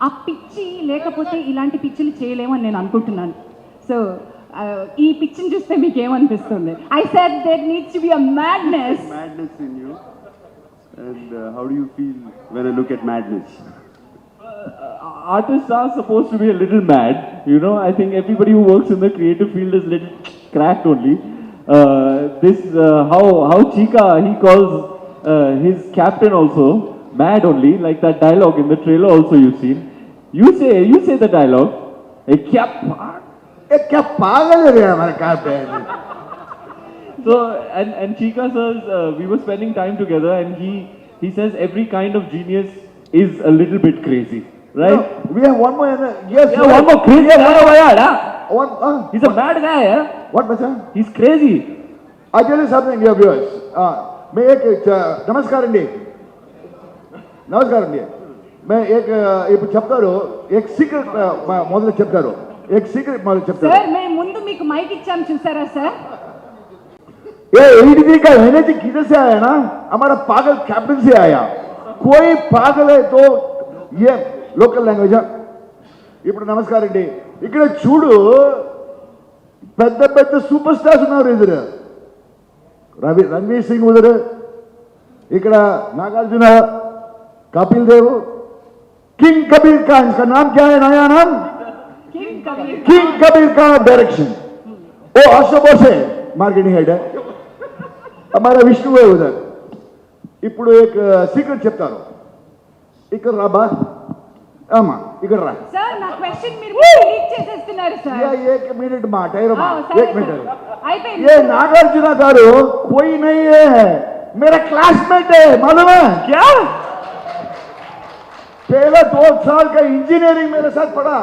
ఆ పిచ్చి లేకపోతే ఇలాంటి పిచ్చిలు చేయలేమని నేను అనుకుంటున్నాను. సో ఈ పిచ్చిని చూస్తే మీకు ఏమనిపిస్తుంది? I said there needs to be a madness in you. And how do you feel when I look at madness? Artists are supposed to be a little mad, you know. I think everybody who works in the creative field is little cracked only. How Chika, he calls his captain also mad only, like that dialogue in the trailer also you've seen. You say the dialogue. क्या पागल है हमारे captain. So and Chika says we were spending time together, and he says every kind of genius is a little bit crazy, right? No, we have one more. Yes. Yeah, one more crazy. One. He's a mad guy, yeah? What, Bacha? He's crazy. I tell you something, dear viewers. मैं एक नमस्कार अंडी. मैं एक చెప్తారు, एक secret మొదలు చెప్తారు. एक सीक्रेट మొదలు చెప్తారు. సార్ మేము ముందు మీకు మైక్ ఇచ్చాం చూసారా సార్? ये एडीडी का एनर्जी किधर से आया ना? हमारा पागल कैप्टन से आया. कोई पागल है तो ये लोकल लैंग्वेज. ఇప్పుడు నమస్కారం అండి. ఇక్కడ చూడు, పెద్ద పెద్ద సూపర్ స్టార్స్ ఉన్నారు. ఎదురు రణ్వీర్ సింగ్ ఉదరు, ఇక్కడ నాగార్జున, कपिल देव, किंग कबीर खान. इसका नाम क्या है? नया नाम किंग कबीर खान डायरेक्शन. वो आशा बोसे मार्केटिंग हेड है. हमारा विष्णु है उधर. ఇప్పుడు एक सीक्रेट చెప్తారు. ఇక్కడ రాబా, అమ్మా ఇక్కడ రా. సార్ నా క్వశ్చన్ మీరు లీక్ చేసేస్తున్నారు సార్. ये एक मिनट मा ठहरो मा, एक मिनट. అయిపోయింది. ये नागार्जुन गारू कोई नहीं है, मेरा क्लासमेट है. मालूम है क्या? पहला 2 साल का इंजीनियरिंग मेरे साथ पढ़ा.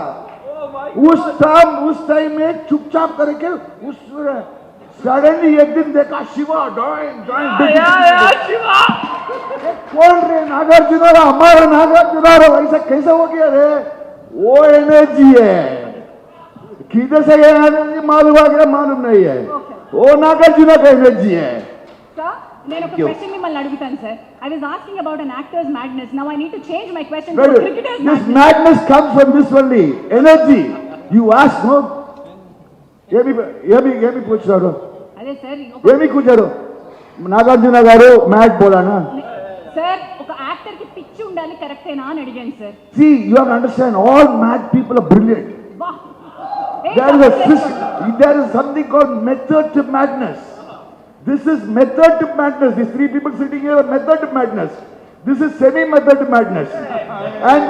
उस टाइम में चुपचाप करके उस सडनली एक दिन देखा शिवा ड्राइंग शिवा कौन रे? नागार्जुन. हमारा नागार्जुन ऐसा कैसा हो गया रे? वो एनर्जी है. किधर से एनर्जी मालूम आ गया? मालूम नहीं है. वो नागार्जुन का एनर्जी है. సార్ నేను ఒక క్వశ్చన్ మిమ్మల్ని అడుగుతాను sir. I was asking about an actor's madness. Now I need to change my question to cricketer's This madness. madness comes from this only energy. You ask no. ఏమి పూछారు? అదే sir ఏమి కూర్చారు? నాగార్జున గారు mad బోలానా? Sir ఒక actor కి పిచ్చి ఉండాలి కరెక్టేనా అని అడిగాను sir. See, you have to understand, all mad people are brilliant. There is something called method to madness. This is method to madness. These 3 people sitting here are method to madness. This is semi-method to madness. And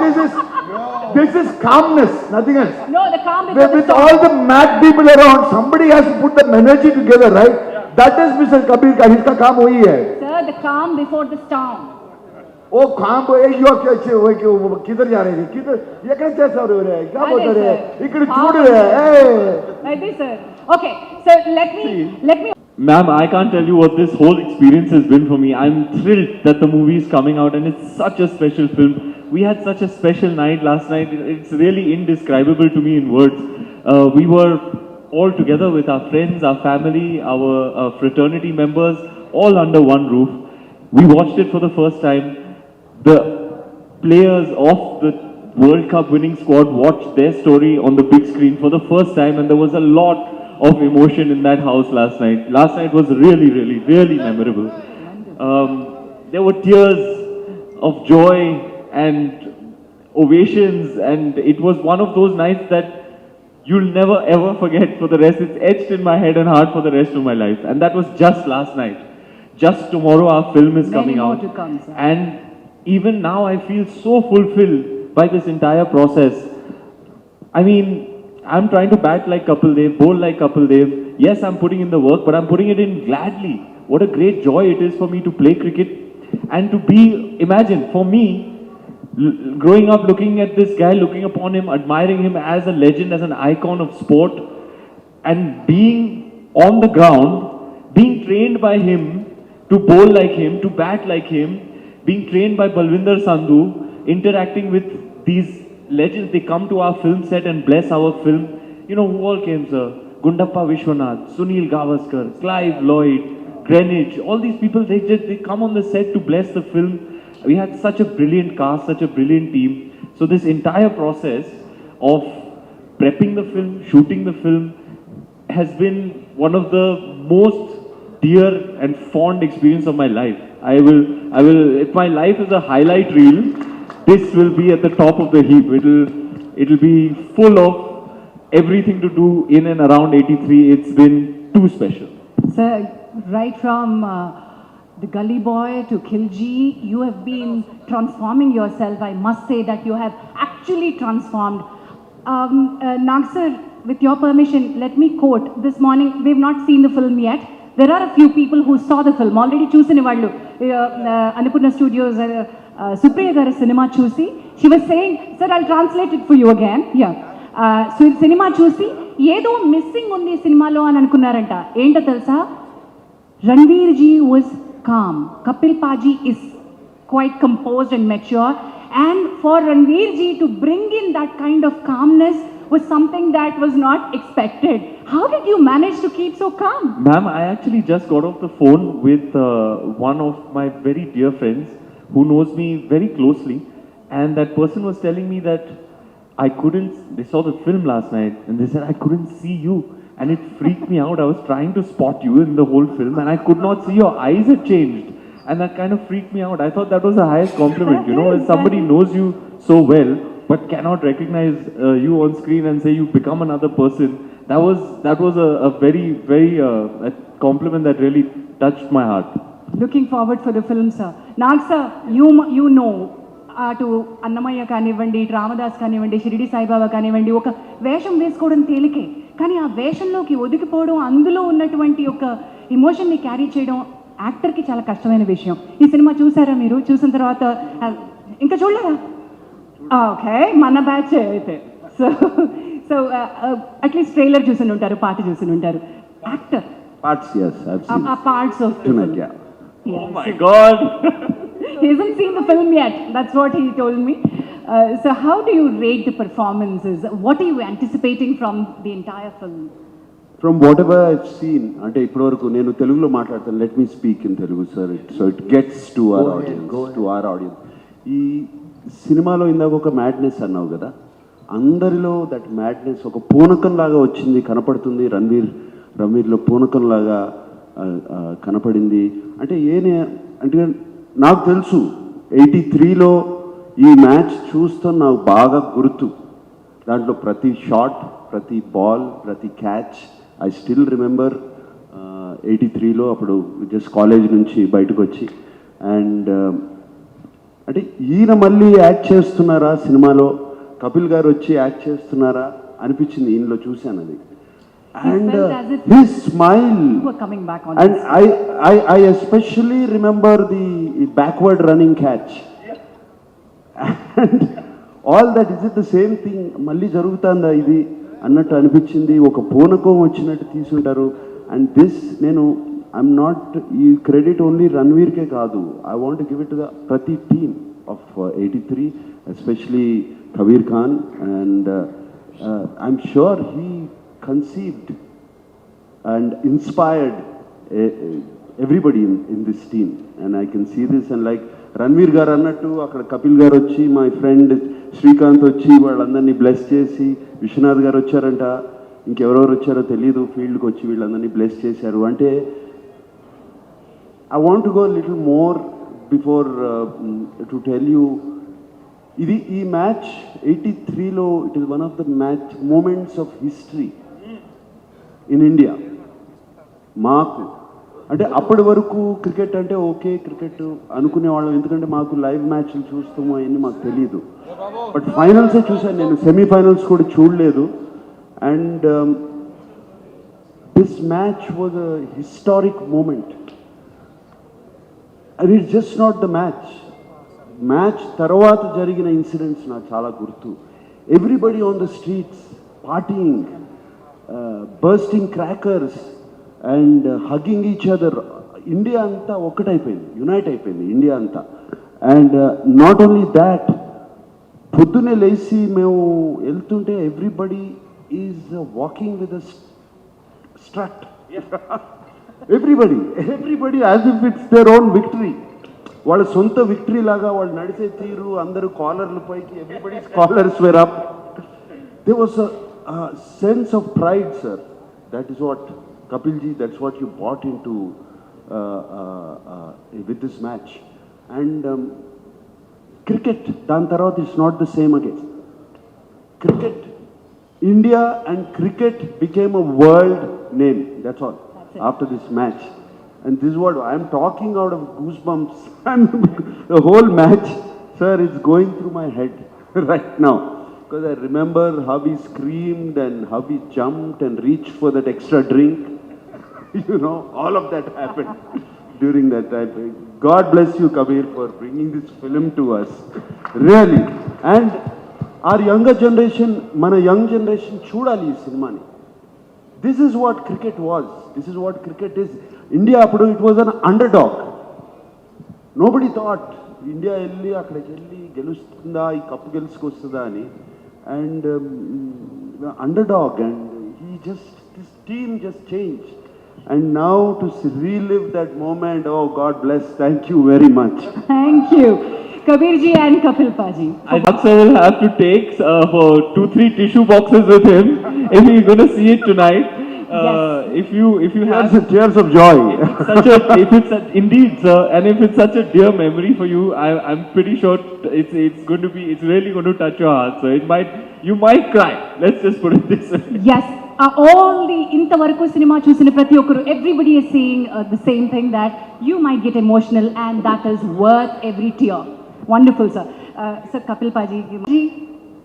this is calmness, nothing else. No, the calm before the With storm. all the mad people around, somebody has to put the energy together, right? That is Mr. Kabir Khan. इसका काम वही है. Sir, the calm before the storm. वो काम किधर जा रहे थे? किधर ये क्या चैसा हो रहा है? क्या बोल रहे हैं? इकड़ छूट रहे हैं. I think sir. Okay, sir, let me. Ma'am, I can't tell you what this whole experience has been for me. I'm thrilled that the movie is coming out, and it's such a special film. We had such a special night last night. It's really indescribable to me in words. We were all together with our friends, our family, our fraternity members, all under one roof. We watched it for the first time. The players of the World Cup winning squad watched their story on the big screen for the first time, and there was a lot of emotion in that house last night. Last night was really, really, really memorable. There were tears of joy and ovations, and it was one of those nights that you'll never ever forget for the rest. It's etched in my head and heart for the rest of my life. And that was just last night. Just tomorrow our film is coming out. Many more to come, sir. And even now I feel so fulfilled by this entire process. I mean, I'm trying to bat like Kapil Dev, bowl like Kapil Dev. Yes, I'm putting in the work, but I'm putting it in gladly. What a great joy it is for me to play cricket and to be, imagine, for me, growing up looking at this guy, looking upon him, admiring him as a legend, as an icon of sport, and being on the ground, being trained by him to bowl like him, to bat like him, being trained by Balwinder Sandhu, interacting with these legends. They come to our film set and bless our film. You know who all came, sir? Gundappa Vishwanath, Sunil Gavaskar, Clive Lloyd, Greenwich, all these people, they come on the set to bless the film. We had such a brilliant cast, such a brilliant team. So this entire process of prepping the film, shooting the film, has been one of the most dear and fond experience of my life. If my life is a highlight reel, this will be at the top of the heap. It'll be full of everything to do in and around 83. It's been too special. Sir, right from the gully boy to Khilji, you have been transforming yourself. I must say that you have actually transformed. Nag sir, with your permission, let me quote. This morning, we've not seen the film yet. There are a few people who saw the film. Already choosing Vallu. Annapurna Studios, Supriya Garu cinema chusi. She was saying, sir, I'll translate it for you again. Yeah. So cinema చూసి ఏదో missing ఉంది సినిమాలో అని అనుకున్నారంట. ఏంటో తెలుసా? Ranveer ji was calm, Kapil paaji is quite composed and mature, and for Ranveer ji to bring in that kind of calmness was something that was not expected. How did you manage to keep so calm? Ma'am, I actually just got off the phone with one of my very dear friends who knows me very closely, and that person was telling me that they saw the film last night and they said, I couldn't see you, and it freaked me out. I was trying to spot you in the whole film and I could not see, your eyes had changed, and that kind of freaked me out. I thought that was the highest compliment, you know, if somebody knows you so well but cannot recognize you on screen and say you become another person. That was a very a compliment that really touched my heart. Looking forward for the film, sir. Nag sir, you know, అటు అన్నమయ్య కానివ్వండి, రామదాస్ కానివ్వండి, షిరిడి సాయిబాబా కానివ్వండి, ఒక వేషం వేసుకోవడం తేలికే, కానీ ఆ వేషంలోకి ఒదిగిపోవడం, అందులో ఉన్నటువంటి ఒక ఎమోషన్ని క్యారీ చేయడం యాక్టర్కి చాలా కష్టమైన విషయం. ఈ సినిమా చూసారా మీరు? చూసిన తర్వాత ఇంకా చూడలేదా? ఓకే, మన బ్యాచ్ అయితే. సో అట్లీస్ట్ ట్రైలర్ చూసి ఉంటారు, పాట చూసి ఉంటారు. Actor Parts, yes, I've seen. Parts of Tonight, yeah. Oh my God! He hasn't seen the film yet. That's what he told me. So how do you rate the performances? What are you anticipating from the entire film? From whatever I've seen, అంటే ఇప్పటివరకు నేను తెలుగులో మాట్లాడతాను. Let me speak in Telugu, sir. So it gets to our audience. ఈ సినిమాలో ఇందాక ఒక madness అన్నావు కదా, అందరిలో దట్ మ్యాడ్నెస్ ఒక పూనకం లాగా వచ్చింది, కనపడుతుంది. రణ్వీర్లో పూనకం లాగా కనపడింది. అంటే నాకు తెలుసు 83లో ఈ మ్యాచ్ చూస్తూ నాకు బాగా గుర్తు. దాంట్లో ప్రతి షాట్, ప్రతి బాల్, ప్రతి క్యాచ్ ఐ స్టిల్ రిమెంబర్. 83లో అప్పుడు జస్ట్ కాలేజ్ నుంచి బయటకు వచ్చి, అండ్ అంటే ఈయన మళ్ళీ యాక్ట్ చేస్తున్నారా సినిమాలో, కపిల్ గారు వచ్చి యాక్ట్ చేస్తున్నారా అనిపించింది ఈయనలో చూశాను అది. And his smile, coming back on and I especially remember the backward running catch, and all that. Is it the same thing మళ్ళీ జరుగుతుందా ఇది అన్నట్టు అనిపించింది, ఒక పూనకం వచ్చినట్టు తీసుంటారు. అండ్ దిస్ ఐఎమ్ నాట్ ఈ క్రెడిట్ ఓన్లీ రణ్వీర్కే కాదు, I want to give it to the ప్రతి team of 83, especially Kabir Khan, and I'm sure he conceived and inspired everybody in this team, and I can see this. And like Ranveer garu annattu akkada Kapil garu వచ్చి, my friend Srikanth వచ్చి వాళ్ళందరినీ bless చేసి, విశ్వనాథ్ గారు వచ్చారంట, ఇంకెవరెవరు వచ్చారో తెలియదు, ఫీల్డ్కి వచ్చి వీళ్ళందరినీ బ్లెస్ చేశారు. అంటే I want to go a little more before to tell you, ఇది ఈ మ్యాచ్ 83లో it is one of the match moments of history in India. మాకు అంటే అప్పటి వరకు క్రికెట్ అంటే ఓకే క్రికెట్ అనుకునేవాళ్ళం, ఎందుకంటే మాకు లైవ్ మ్యాచ్లు చూస్తాము అవన్నీ మాకు తెలియదు. బట్ ఫైనల్సే చూశాను నేను, సెమీఫైనల్స్ కూడా చూడలేదు. And this match was a historic moment, and it's just not the match తర్వాత జరిగిన ఇన్సిడెంట్స్ నాకు చాలా గుర్తు. Everybody on the streets partying, bursting crackers and hugging each other. India అంతా ఒక్కటైపోయింది, యునైట్ అయిపోయింది ఇండియా అంతా. అండ్ నాట్ ఓన్లీ దాట్, పొద్దున్నే లేచి మేము వెళ్తుంటే everybody is walking with a strut. Everybody as if it's their own victory. వాళ్ళ సొంత విక్టరీ లాగా వాళ్ళు నడిచే తీరు, అందరూ కాలర్లు పైకి, everybody's collars were up. There was a sense of pride, sir. That is what, Kapilji, that's what you bought into with this match. And cricket, dan tarvata is not the same again. Cricket, India and cricket became a world name, that's all, after this match. And this is what, I am talking out of goosebumps. And the whole match, sir, is going through my head right now. Because I remember how he screamed and how he jumped and reached for that extra drink. You know, all of that happened during that time. God bless you, Kabir, for bringing this film to us. Really. And our younger generation, mana young generation, chudali ee cinemani. This is what cricket was. This is what cricket is. India, it was an underdog. Nobody thought India elli akkadiki elli gelustunda ee cup gelusukostuda ani. And the underdog, and this team just changed. And now to relive that moment, oh God bless, thank you very much. Thank you. Kabir ji and Kapil Paji. I will have to take for 2-3 tissue boxes with him if he's going to see it tonight. If you have Tears of joy. Indeed, sir, and if it's such a dear memory for you, I'm pretty sure it's really going to touch your heart. So you might cry. Let's just put it this way. Yes. All the intavaraku cinema chusina prati okkaru, everybody is saying the same thing, that you might get emotional and that is worth every tear. Wonderful, sir. Sir Kapil Paji,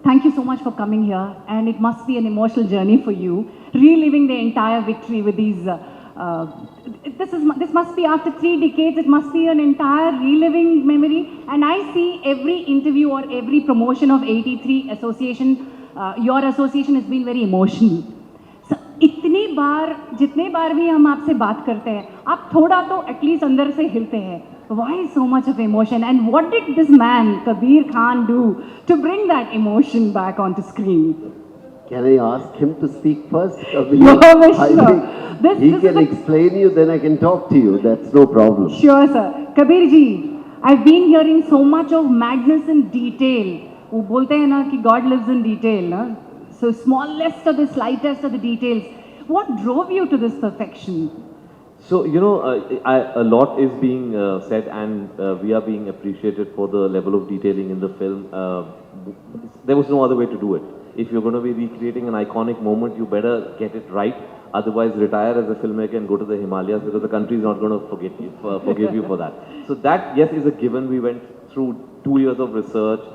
thank you so much for coming here, and it must be an emotional journey for you, reliving the entire victory with these. This must be after 3 decades. It must be an entire reliving memory. And I see every interview or every promotion of 83 association, your association has been very emotional. So, इतनी बार, जितने बार भी हम आपसे बात करते हैं, आप थोड़ा तो एटलीस्ट अंदर से हिलते हैं. Why so much of emotion? And what did this man, Kabir Khan, do to bring that emotion back onto screen? Can I ask him to speak first? Sure. He can explain you, then I can talk to you. That's no problem. Sure, sir. Kabir ji, I've been hearing so much of madness in detail. वो बोलते हैं ना कि God lives in detail, ना? So smallest of the slightest of the details. What drove you to this perfection? So, a lot is being said, and we are being appreciated for the level of detailing in the film. There was no other way to do it. If you're going to be recreating an iconic moment, you better get it right. Otherwise, retire as a filmmaker and go to the Himalayas, because the country is not going to forgive you for that. So that, yes, is a given. We went through 2 years of research.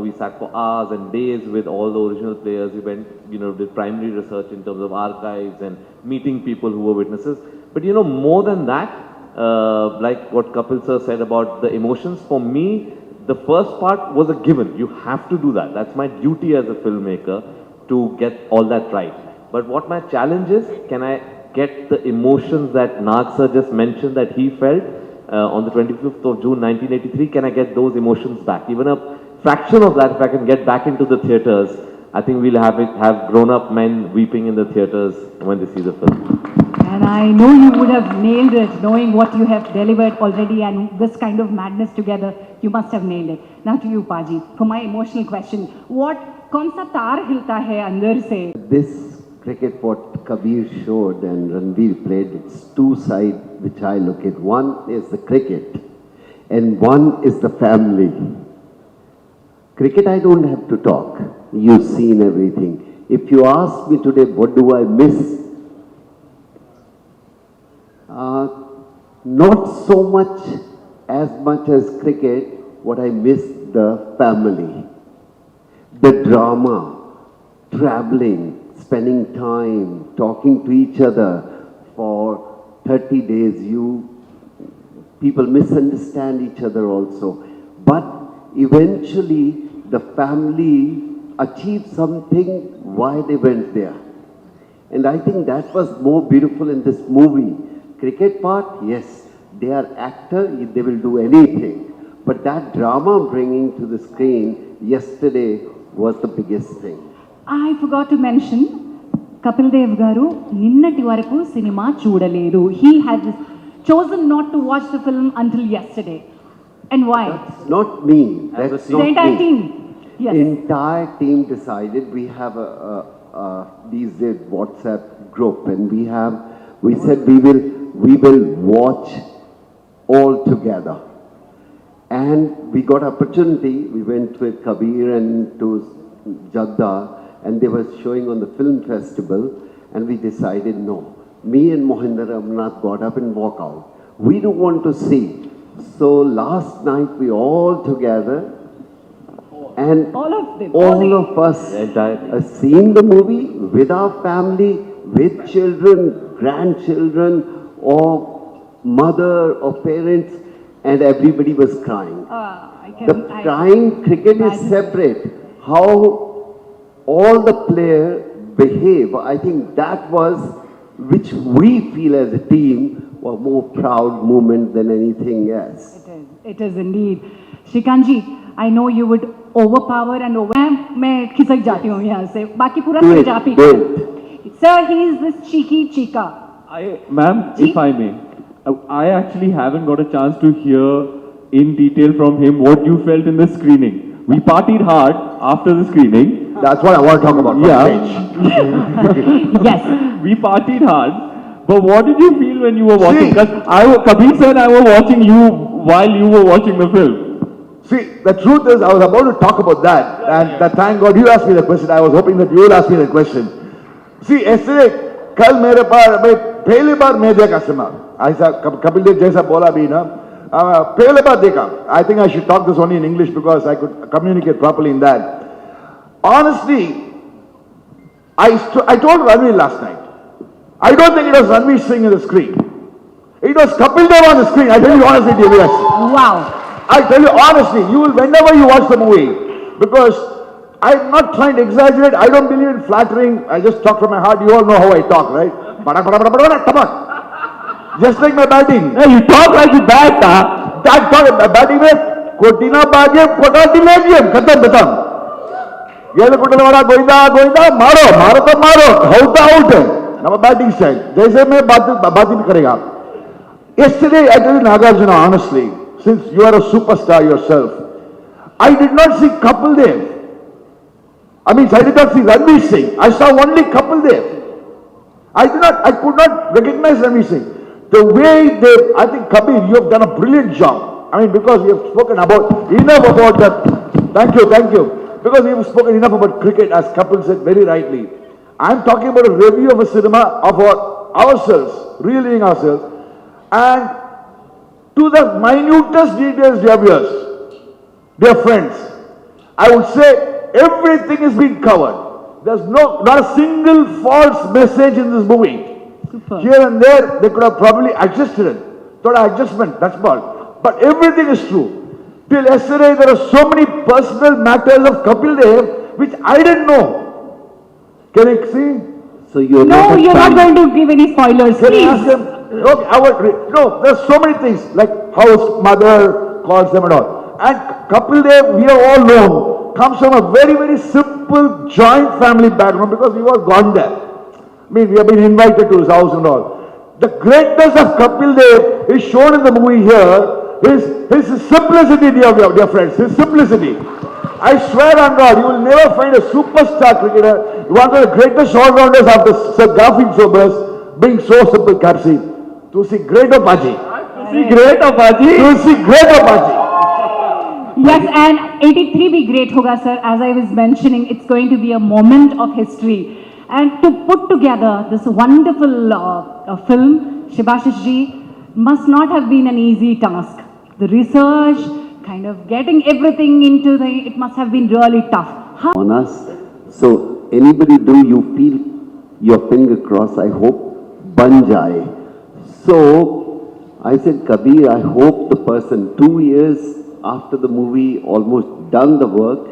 We sat for hours and days with all the original players. We went, did primary research in terms of archives and meeting people who were witnesses. But more than that, like what Kapil sir said about the emotions, for me, the first part was a given. You have to do that. That's my duty as a filmmaker, to get all that right. But what my challenge is, can I get the emotions that Nag sir just mentioned that he felt on the 25th of June 1983, can I get those emotions back? Even a fraction of that, if I can get back into the theatres, I think we'll have grown-up men weeping in the theatres when they see the film. And I know you would have nailed it, knowing what you have delivered already and this kind of madness together, you must have nailed it. Now to you, Paji, for my emotional question, kaun sa taar hilta hai andar se? This cricket, what Kabir showed and Ranveer played, it's two sides which I look at. One is the cricket and one is the family. Cricket, I don't have to talk. You've seen everything. If you ask me today, what do I miss? Not so much as cricket, what I miss, the family, the drama, traveling, spending time, talking to each other for 30 days. People misunderstand each other also. But eventually, the family achieved something why they went there. And I think that was more beautiful in this movie. Cricket part, yes, they are actors, they will do anything. But that drama bringing to the screen yesterday was the biggest thing. I forgot to mention, Kapil Dev garu ninnati varaku cinema chudaledu. He had chosen not to watch the film until yesterday. And why? Not me. As a That's team. The not entire me. team. Yes. Entire team decided. We have these days WhatsApp group, and we said we will watch all together. And we got opportunity. We went with Kabir and to Jadda, and they were showing on the film festival, and we decided no. Me and Mohinder Ramnath got up and walked out. We don't want to see. So last night we all together, and All of them. all of us The entire team. seen the movie with our family, with children, grandchildren, or mother or parents, and everybody was crying. I The can. I- crying cricket is imagine. separate. How all the players behave, I think that was, which we feel as a team, was more proud moment than anything else. It is. It is indeed. Shrikant ji, I know you would overpower and over. मैं खिसक जाती हूँ यहाँ से. बाकी पूरा Do it, script आप ही do करें. Sir, he is this cheeky chica. Ma'am, Ji? if I may, I actually haven't got a chance to hear in detail from him what you felt in the screening. We partied hard after the screening. That's what I want to talk about. Yeah. Yes. We partied hard. But what did you feel when you were watching? See- Because Kabir sir and I were watching you while you were watching the film. See, the truth is, I was about to talk about that, and that thank God you asked me the question. I was hoping that you will ask me the question. See, yesterday, कल मेरे पास भाई पहली बार मैं देखा cinema. ऐसा कपिल देव जैसा बोला भी ना, पहली बार देखा. I think I should talk this only in English because I could communicate properly in that. Honestly, I told Ranveer last night, I don't think it was Ranveer Singh in the screen. It was Kapil Dev on the screen. I tell you honestly, DBS. Wow. I tell you honestly, you will, whenever you watch the movie, because I'm not trying to exaggerate, I don't believe in flattering, I just talk from my heart, you all know how I talk, right? Just like my batting. Hey, you talk like you bat, huh? That talk, batting में कोटिना बागे कोटाटी ले दिए खत्म खत्म ये तो कुटल वाला गोइंदा गोइंदा मारो मारो तो मारो आउट आउट हमारा बैटिंग स्टाइल जैसे मैं बात ही करेगा. Yesterday I tell you Nagarjuna honestly, since you are a superstar yourself, I did not see Kapil Dev. I did not see Ranveer Singh. I saw only Kapil Dev. I could not recognize Ranveer Singh. The way I think Kabir, you have done a brilliant job. Because you have spoken enough about that. Thank you. Because you have spoken enough about cricket, as Kapil said very rightly. I am talking about a review of a cinema of ourselves, reeling ourselves, and to the minutest details, dear viewers, dear friends, I would say everything has been covered. There's not a single false message in this movie. Super. Here and there, they could have probably adjusted it. Thought adjustment, that's all. But everything is true. Till yesterday, there are so many personal matters of Kapil Dev which I didn't know. Can you see? So you're No, not a you're not fan. going to give any spoilers, Can you ask please. them? Okay, no, there's so many things like how his mother calls them and all. And Kapil Dev, we are all known, comes from a very, very simple joint family background because we were gone there. We have been invited to his house and all. The greatness of Kapil Dev is shown in the movie here. His simplicity, dear friends, his simplicity. I swear on God, you will never find a superstar cricketer, one of the greatest all-rounders after Sir Garfield Sobers, being so simple, Kapsi. To see great Apache. See, great, Apaji. To see great Apache. Yes, and 83 be great hoga, sir. As I was mentioning, it's going to be a moment of history. And to put together this wonderful film, Shibashish ji, must not have been an easy task. The research, kind of getting everything into it must have been really tough. How? On us. So anybody do you feel your finger crossed? I hope Banjai. So I said, Kabir, I hope the person 2 years after the movie almost done the work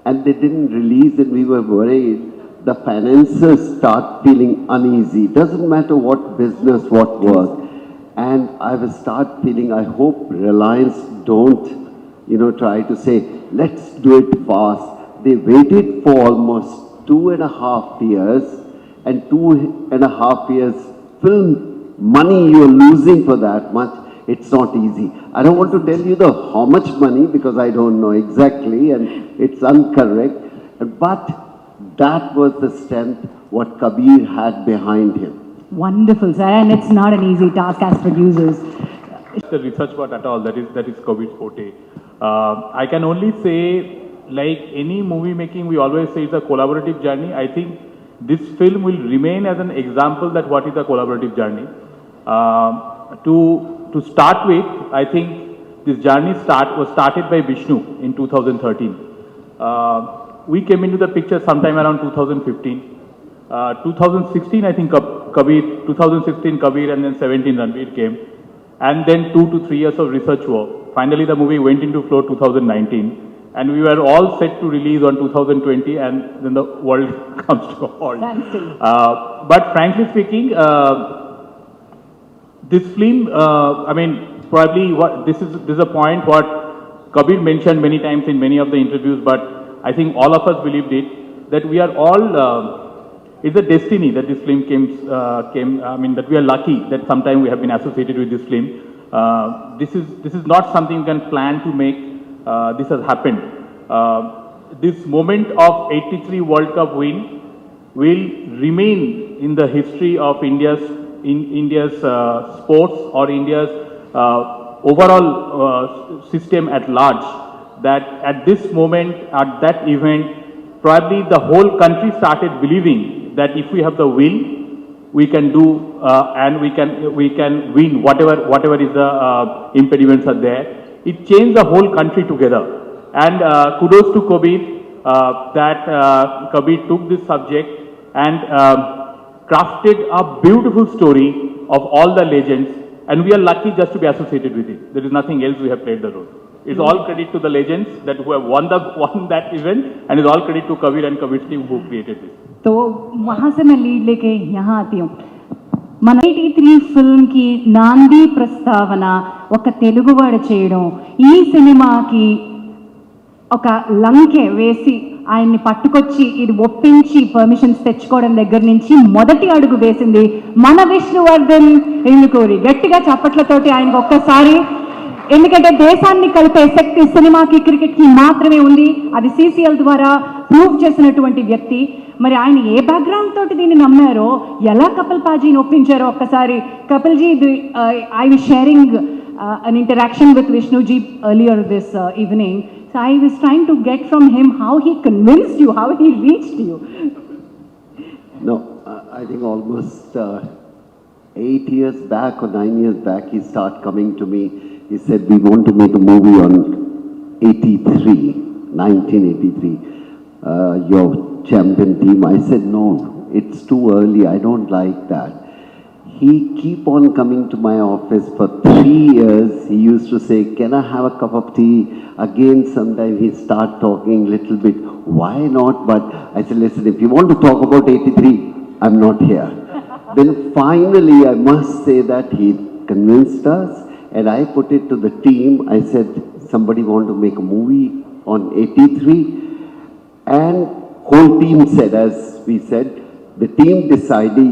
and they didn't release it, we were worried. The financiers start feeling uneasy. Doesn't matter what business, what work. And I will start feeling, I hope Reliance don't, try to say, let's do it fast. They waited for almost 2.5 years, and 2.5 years film money you're losing for that much. It's not easy. I don't want to tell you the how much money because I don't know exactly and it's incorrect. But that was the strength what Kabir had behind him. Wonderful, sir, and it's not an easy task as producers. The research part at all, that is Kabir's forte. I can only say, like any movie making, we always say it's a collaborative journey. I think this film will remain as an example that what is a collaborative journey. To start with, I think this journey was started by Vishnu in 2013. We came into the picture sometime around 2015. 2016, I think Kabir, 2016 Kabir, and then 17 Ranveer came. And then 2 to 3 years of research work. Finally, the movie went into floor 2019. And we were all set to release on 2020, and then the world comes to a halt. But frankly speaking, this film, I mean, probably this is a point what Kabir mentioned many times in many of the interviews, but I think all of us believed it, that we are all, it's a destiny that this film came, I mean, that we are lucky that sometime we have been associated with this film. This is not something you can plan to make. This has happened. This moment of 83 World Cup win will remain in the history of India's sports or India's overall system at large. That at this moment, at that event, probably the whole country started believing that if we have the will, we can do and we can win whatever is the impediments are there. It changed the whole country together. And kudos to Kabir that Kabir took this subject and crafted a beautiful story of all the legends, and we are lucky just to be associated with it. There is nothing else we have played the role. It's all credit to the legends that who have won that event, and it's all credit to Kabir and Kabir's team who created this. तो वहाँ से मैं lead लेके यहाँ आती हूँ. మన 83 film కి నాంది ప్రస్తావన ఒక తెలుగువాడు చేయడం, ఈ సినిమాకి ఒక లంకె వేసి ఆయన్ని పట్టుకొచ్చి ఇది ఒప్పించి పర్మిషన్స్ తెచ్చుకోవడం దగ్గర నుంచి మొదటి అడుగు వేసింది మన విష్ణువర్ధన్ ఇందుకూరి. గట్టిగా చప్పట్లతోటి ఆయనకు ఒక్కసారి, ఎందుకంటే దేశాన్ని కలిపే శక్తి సినిమాకి క్రికెట్కి మాత్రమే ఉంది. అది సిసిఎల్ ద్వారా ప్రూవ్ చేసినటువంటి వ్యక్తి. మరి ఆయన ఏ బ్యాక్గ్రౌండ్ తోటి దీన్ని నమ్మారో, ఎలా కపిల్ పాజీని ఒప్పించారో ఒక్కసారి. Kapil ji, I was sharing an interaction with Vishnuji earlier this evening. So I was trying to get from him how he convinced you, how he reached you. No, I think almost 8 years back or 9 years back, he started coming to me. He said, we want to make a movie on 1983, your champion team. I said, no, it's too early. I don't like that. He keep on coming to my office for 3 years. He used to say, can I have a cup of tea? Again, sometimes he start talking little bit. Why not? But I said, listen, if you want to talk about 83, I'm not here. Then finally, I must say that he convinced us, and I put it to the team. I said, somebody want to make a movie on 83? And whole team said, as we said, the team decided,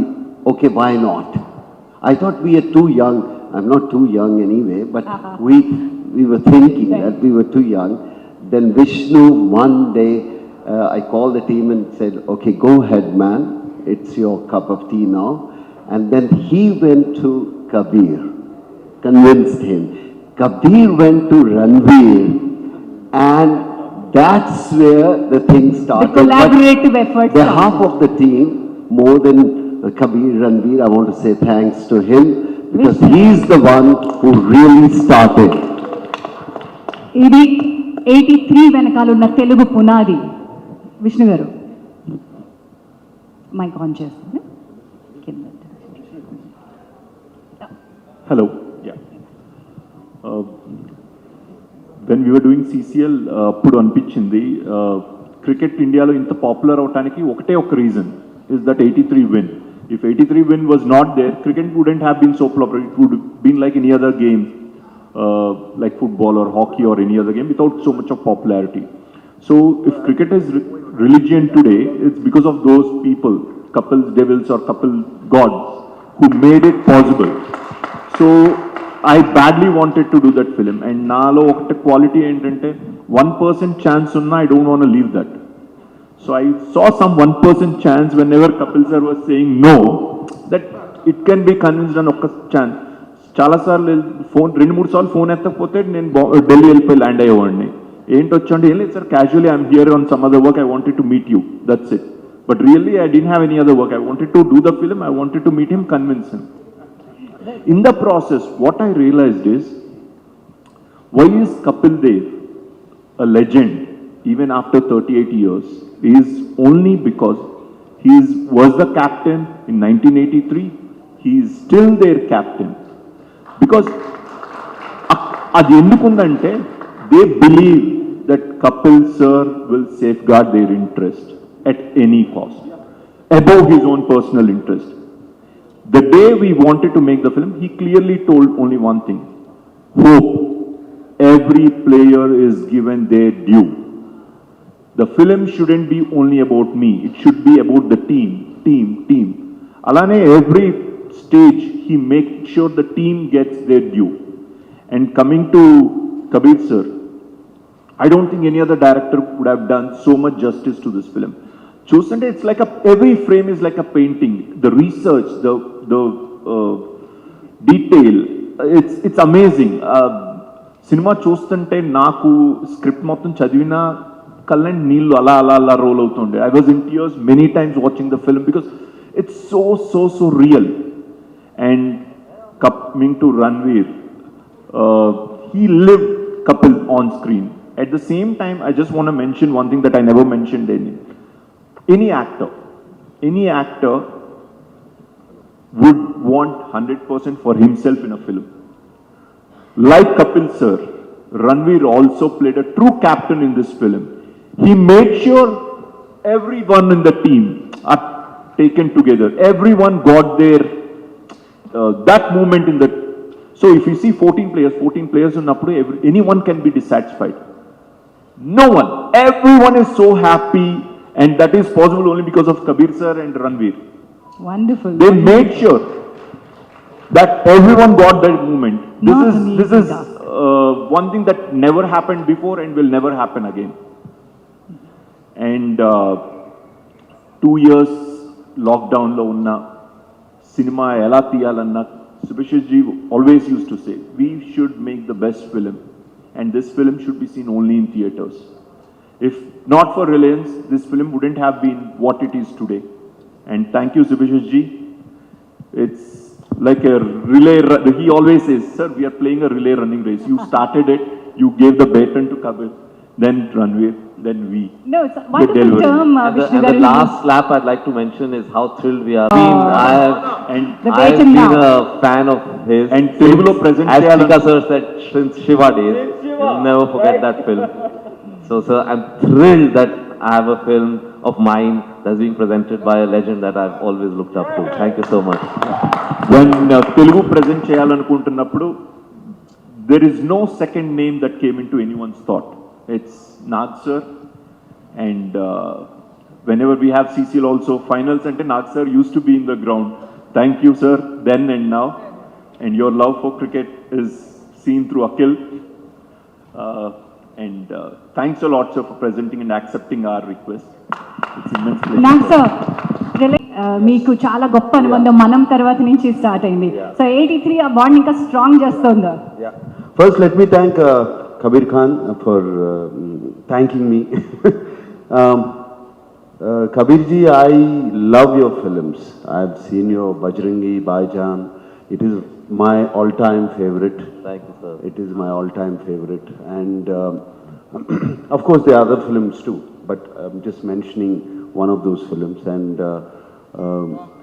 okay, why not? I thought we are too young. I'm not too young anyway, but we were thinking that we were too young. Then Vishnu, one day, I called the team and said, okay, go ahead, man. It's your cup of tea now. And then he went to Kabir, convinced him. Kabir went to Ranveer, and that's where the thing started. The collaborative efforts. The half of the team, more than Kabir, Ranveer, I want to say thanks to him, because he's the one who really started. ఇది 83 వెనకాలన్న తెలుగు పునాది. విష్ణు గారు mic on చేస్తుంది. Hello. Yeah. When we were doing CCL, ఇప్పుడు అనిపించింది cricket ఇండియాలో ఇంత popular అవటానికి ఒకటే ఒక reason is that 83 win. If 83 win was not there, cricket wouldn't have been so popular. It would have been like any other game, like football or hockey or any other game, without so much of popularity. So if cricket is religion today, it's because of those people, couple devils or couple gods, who made it possible. So I badly wanted to do that film, and naalo okta quality entante 1% chance unna I don't want to leave that. So I saw some 1% chance whenever Kapil sir was saying no, that it can be convinced on okka chance. చాలా సార్లు phone 2-3 సార్లు phone ఎత్తకపోతే నేను ఢిల్లీ వెళ్ళిపోయి land అయ్యేవాడిని. ఏంటి వచ్చండి, ఏం లేదు sir, casually I'm here on some other work, I wanted to meet you, that's it. But really, I didn't have any other work. I wanted to do the film. I wanted to meet him, convince him. In the process, what I realized is, why is Kapil Dev a legend even after 38 years? Is only because he was the captain in 1983. He is still their captain. Because adi endukundante they believe that Kapil sir will safeguard their interest at any cost, above his own personal interest. The day we wanted to make the film, he clearly told only one thing: hope. Every player is given their due. The film shouldn't be only about me, it should be about the team. Alane every stage, he makes sure the team gets their due. And coming to Kabir sir, I don't think any other director would have done so much justice to this film. Chusante, it's like every frame is like a painting. The research, the detail, it's amazing. Cinema chustante naaku script mottham chadivina kallan neellu ala roll avutunde. I was in tears many times watching the film because it's so real. And coming to Ranveer, he lived Kapil on screen. At the same time, I just want to mention one thing that I never mentioned any actor would want 100% for himself in a film. Like Kapil sir, Ranveer also played a true captain in this film. He made sure everyone in the team are taken together. Everyone got their that moment in the. So if you see 14 players in Napoli, anyone can be dissatisfied. No one. Everyone is so happy, and that is possible only because of Kabir sir and Ranveer. Wonderful. They made sure that everyone got that moment. This is one thing that never happened before and will never happen again. And 2 years lockdown lo unna cinema ela tiyalanna Subhashish ji always used to say, we should make the best film, and this film should be seen only in theaters. If not for Reliance, this film wouldn't have been what it is today. And thank you, Subhashish ji. It's like a relay. He always says, sir, we are playing a relay running race. You started it, you gave the baton to Kabir, then Ranveer, then we. No, it's a wonderful term, Vishnu And the garu. last lap I'd like to mention is how thrilled we are. The I've baton been now. a fan of his. And Telugulo present as cheyalani- Chika sir said, since Shiva days. You'll never forget that film. So, sir, I'm thrilled that I have a film of mine that's being presented by a legend that I've always looked up to. Thank you so much. When Telugu present చేయాలనుకుంటున్నప్పుడు, there is no second name that came into anyone's thought. It's Nag sir, and whenever we have CCL also finals, and Nag sir used to be in the ground. Thank you, sir, then and now, and your love for cricket is seen through Akhil. And thanks a lot, sir, for presenting and accepting our request. It's immense pleasure. నాకు sir మీకు చాలా గొప్ప అనుబంధం మనం తర్వాత నుంచి start అయింది. So 83 ఆ బాండ్ ఇంకా స్ట్రాంగ్ చేస్తుందా? Yeah. First, let me thank Kabir Khan for thanking me. Kabir ji, I love your films. I've seen your Bajrangi, Baijan. It is my all-time favorite. Thank you, sir. It is my all-time favorite. And of course, there are other films too, but I'm just mentioning one of those films. And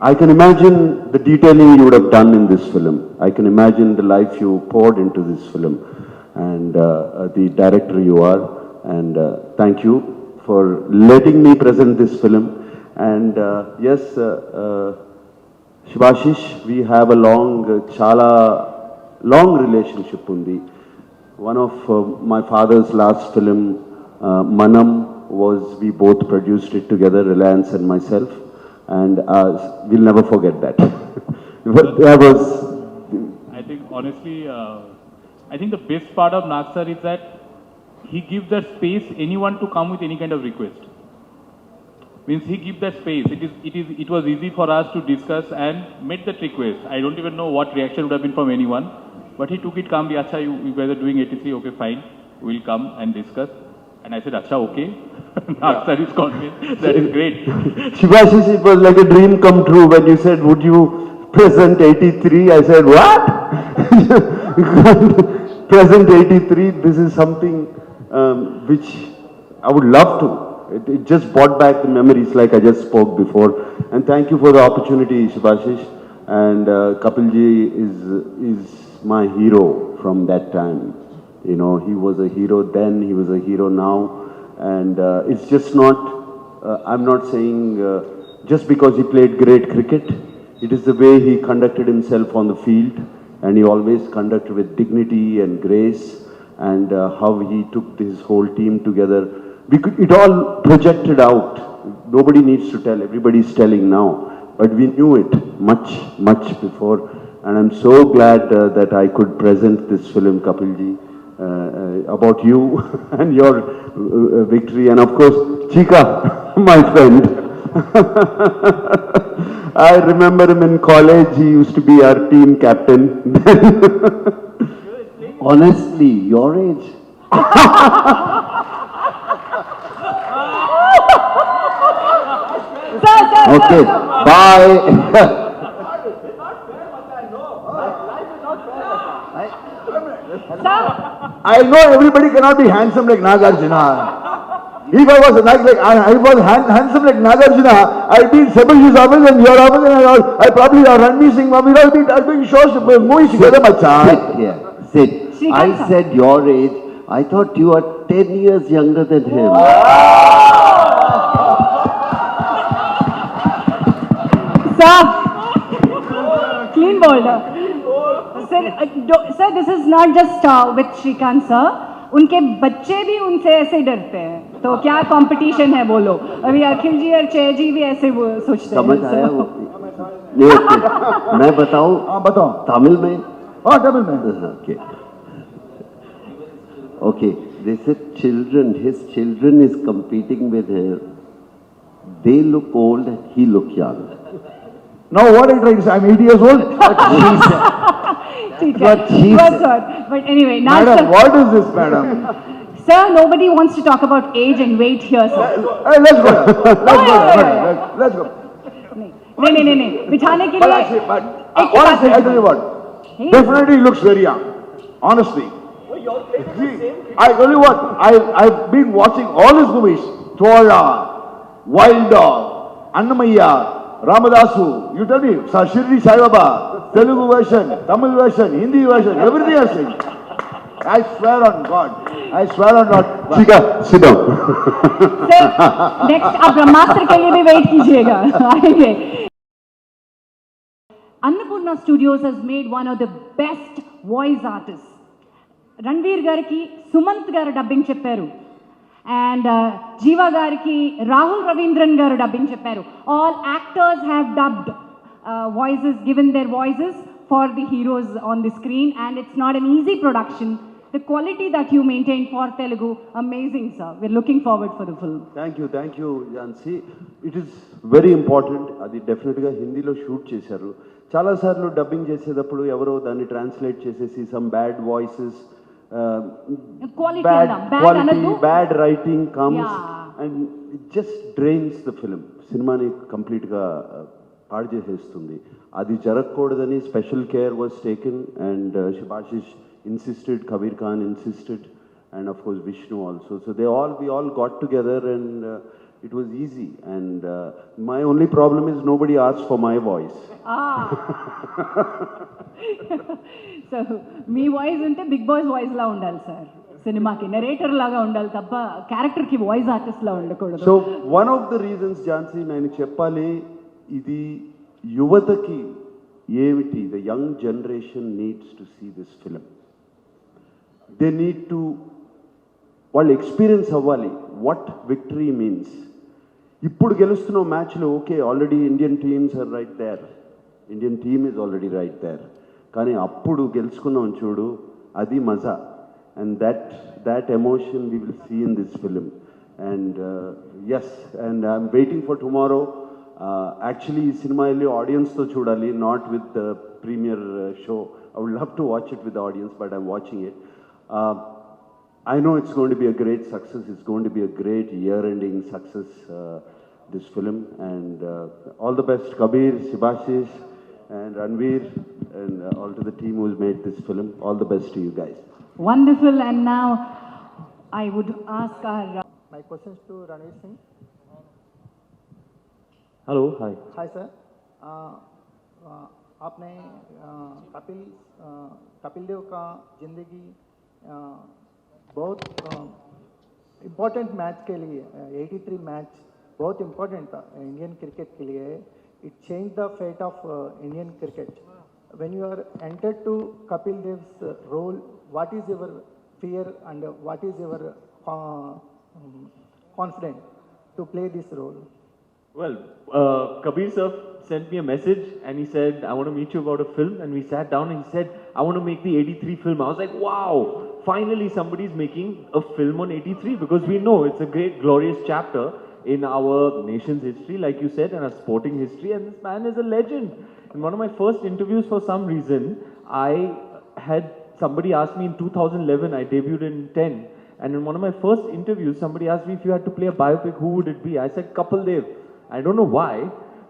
I can imagine the detailing you would have done in this film. I can imagine the life you poured into this film, and the director you are. And thank you for letting me present this film. And yes, Shivashish, we have a long relationship undi. One of my father's last film, Manam, we both produced it together, Reliance and myself, and we'll never forget that. But that was. I think honestly, I think the best part of Nag sir is that he gives that space anyone to come with any kind of request. Means he gives that space. It was easy for us to discuss and made that request. I don't even know what reaction would have been from anyone, but he took it calmly. Acha, you guys are doing 83, okay, fine. We'll come and discuss. And I said, Acha, okay. Nag sir is convinced. That is great. Shivashish, it was like a dream come true when you said, would you present 83? I said, what? Present 83, this is something which I would love to. It just brought back the memories like I just spoke before. And thank you for the opportunity, Shivashish. And Kapilji is my hero from that time. You know, he was a hero then, he was a hero now. And it's just not, I'm not saying just because he played great cricket. It is the way he conducted himself on the field. And he always conducted with dignity and grace. And how he took his whole team together. It all projected out. Nobody needs to tell, everybody's telling now. But we knew it much, much before. And I'm so glad that I could present this film, Kapilji, about you and your victory. And of course, Chika, my friend. I remember him in college. He used to be our team captain. Honestly, your age. Okay, bye. I know everybody cannot be handsome like Nagarjuna. If I was I was handsome like Nagarjuna, I'd be in Sabashi's office and your office, and I probably Ranveer Singh, we'd all be doing shows, movies together, macha. Sit here, sit. I said your age. I thought you are 10 years younger than him. Sir, clean boulder. Sir, this is not just with Shrikant sir. उनके बच्चे भी उनसे ऐसे डरते हैं, तो क्या competition है बोलो? अभी अखिल जी और जय जी भी ऐसे सोचते हैं। समझ आया वो? नहीं, okay. मैं बताऊं? हाँ बताओ। तमिल में? हाँ तमिल में। Okay. Okay. They said children. His children is competing with him. They look old and he look young. Now what are you trying to say? I'm 80 years old. But anyway, now madam, what is this, madam? Sir, nobody wants to talk about age and weight here, sir. Hey, let's go. Let's go. नहीं बिठाने के लिए but honestly, I tell you what, definitely looks very young. Honestly. See, I tell you what, I've been watching all his movies. Thola, Wild Dog, Annamaiya, Ramadasu, you tell me, Shirdi Sai Baba, Telugu version, Tamil version, Hindi version, everything I've seen. I swear on God. I swear on God. Chika, sit down. Sir, next आप ब्रह्मास्त्र के लिए भी wait कीजिएगा, आएंगे. Annapurna Studios has made one of the best voice artists. Ranveer గారికి సుమంత్ గారు dubbing చెప్పారు, and జీవా గారికి రాహుల్ రవీంద్రన్ గారు డబ్బింగ్ చెప్పారు. All actors have dubbed voices, given their voices for the heroes on the screen, and it's not an easy production. The quality that you maintain for Telugu, amazing, sir. We're looking forward for the film. Thank you, Jansi. It is very important. అది డెఫినెట్గా హిందీలో shoot చేశారు. చాలాసార్లు dubbing చేసేటప్పుడు ఎవరో దాన్ని translate చేసేసి some bad voices, bad writing comes and it just drains the film. సినిమాని కంప్లీట్గా పాడు చేసేస్తుంది. అది జరగకూడదని special care was taken, and Shubhashish insisted, Kabir Khan insisted, and of course Vishnu also. So we all got together, and it was easy. And my only problem is nobody asked for my voice. So me voice ఉంటే big boss voice లా ఉండాలి sir, సినిమాకి narrator లాగా ఉండాలి తప్ప character కి voice artist లా ఉండకూడదు. So one of the reasons, Jansi, నేను చెప్పాలి, ఇది యువతకి ఏమిటి, the young generation needs to see this film. They need to, వాళ్ళు ఎక్స్పీరియన్స్ అవ్వాలి వాట్ విక్టరీ మీన్స్. ఇప్పుడు గెలుస్తున్న మ్యాచ్లో okay, already Indian teams are right there, Indian team is already right there. కానీ అప్పుడు గెలుచుకున్నాం చూడు, అది మజా. And that emotion we will see in this film. And yes, and I'm waiting for tomorrow. Actually ఈ సినిమా వెళ్ళి ఆడియన్స్తో చూడాలి, not with the premiere show. I would love to watch it with the audience, but I'm watching it. I know it's going to be a great success. It's going to be a great year-ending success, this film. And all the best, Kabir, Shibashish, and Ranveer, and all to the team who's made this film. All the best to you guys. Wonderful. And now I would ask our... My questions to Ranveer Singh. Hello, hi. Hi sir. आपने कपिल देव का जिंदगी बहुत important match के लिए 83 match बहुत important था Indian cricket के लिए. It change the fate of Indian cricket. When you are entered to Kapil Dev's role, what is your fear and what is your confidence to play this role? Well, Kabir sir sent me a message and he said, I want to meet you about a film. And we sat down and he said, I want to make the 83 film. I was like, wow, finally somebody's making a film on 83, because we know it's a great, glorious chapter in our nation's history, like you said, and our sporting history. And this man is a legend. In one of my first interviews, for some reason, I had somebody ask me in 2011, I debuted in 10. And in one of my first interviews, somebody asked me if you had to play a biopic, who would it be? I said, Kapil Dev. I don't know why,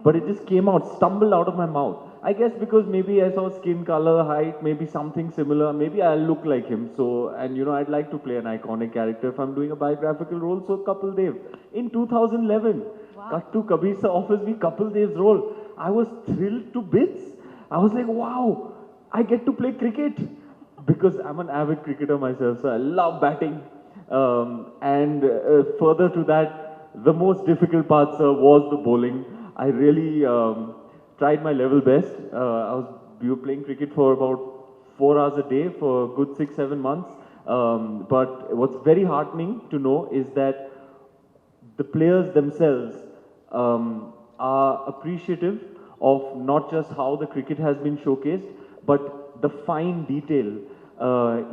but it just came out, stumbled out of my mouth. I guess because maybe I saw skin color, height, maybe something similar, maybe I look like him. So, and you know, I'd like to play an iconic character if I'm doing a biographical role, so Kapil Dev. In 2011, cut to Kabir sir offers me Kapil Dev's role. I was thrilled to bits. I was like, wow, I get to play cricket. Because I'm an avid cricketer myself, so I love batting. And further to that, the most difficult part, sir, was the bowling. I really tried my level best. We were playing cricket for about 4 hours a day for a good 6-7 months. But what's very heartening to know is that the players themselves are appreciative of not just how the cricket has been showcased, but the fine detail.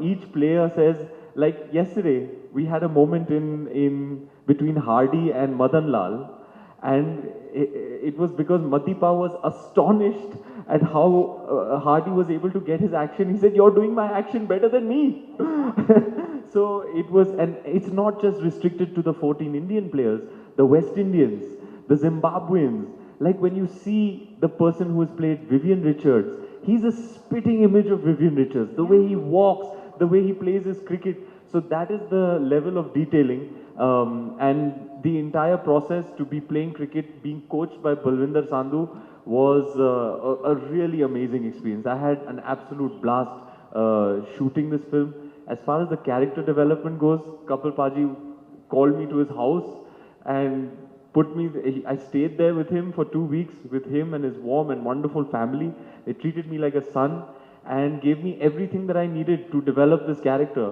Each player says, like yesterday, we had a moment in between Hardy and Madan Lal, and it was because Matipa was astonished at how Hardy was able to get his action. He said, "You're doing my action better than me." So it was, and it's not just restricted to the 14 Indian players, the West Indians, the Zimbabweans. Like when you see the person who has played Vivian Richards, he's a spitting image of Vivian Richards. The way he walks, the way he plays his cricket. So that is the level of detailing. And the entire process to be playing cricket, being coached by Balwinder Sandhu, was a really amazing experience. I had an absolute blast shooting this film. As far as the character development goes, Kapil Paji called me to his house and I stayed there with him for 2 weeks, with him and his warm and wonderful family. They treated me like a son and gave me everything that I needed to develop this character.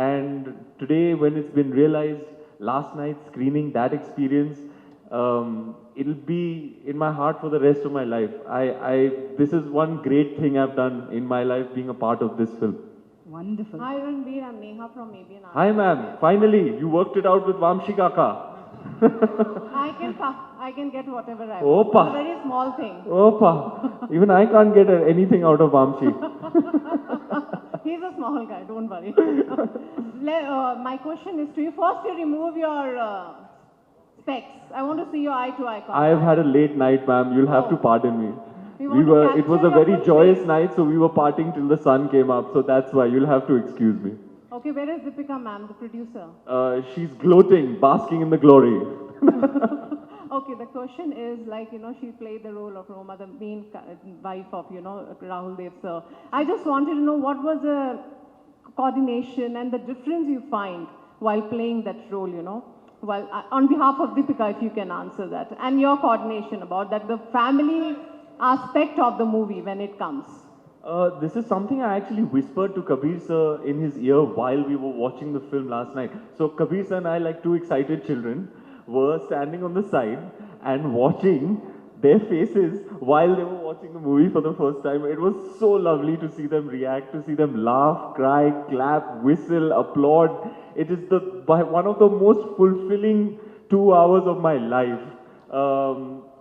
And today, when it's been realized, last night screening that experience, it'll be in my heart for the rest of my life. This is one great thing I've done in my life, being a part of this film. Wonderful. Hi Ranveer, I'm Neha from ABN. Hi ma'am, finally, you worked it out with Vamshi Kaka. I can get whatever I want. Opa. It's a very small thing. Opa. Even I can't get anything out of Vamshi. He's a small guy, don't worry. My question is to you. First, you remove your specs. I want to see your eye-to-eye contact. I've had a late night, ma'am. You'll have to pardon me. It was a very joyous night, so we were partying till the sun came up. So that's why you'll have to excuse me. Okay, where is Deepika, ma'am, the producer? She's gloating, basking in the glory. Okay, the question is, like, you know, she played the role of Roma, the main wife of, you know, Rahul Dev sir. I just wanted to know what was the coordination and the difference you find while playing that role, you know? Well, on behalf of Deepika, if you can answer that. And your coordination about that, the family aspect of the movie when it comes. This is something I actually whispered to Kabir sir in his ear while we were watching the film last night. So Kabir sir and I, like two excited children, were standing on the side and watching their faces while they were watching the movie for the first time. It was so lovely to see them react, to see them laugh, cry, clap, whistle, applaud. It is one of the most fulfilling 2 hours of my life.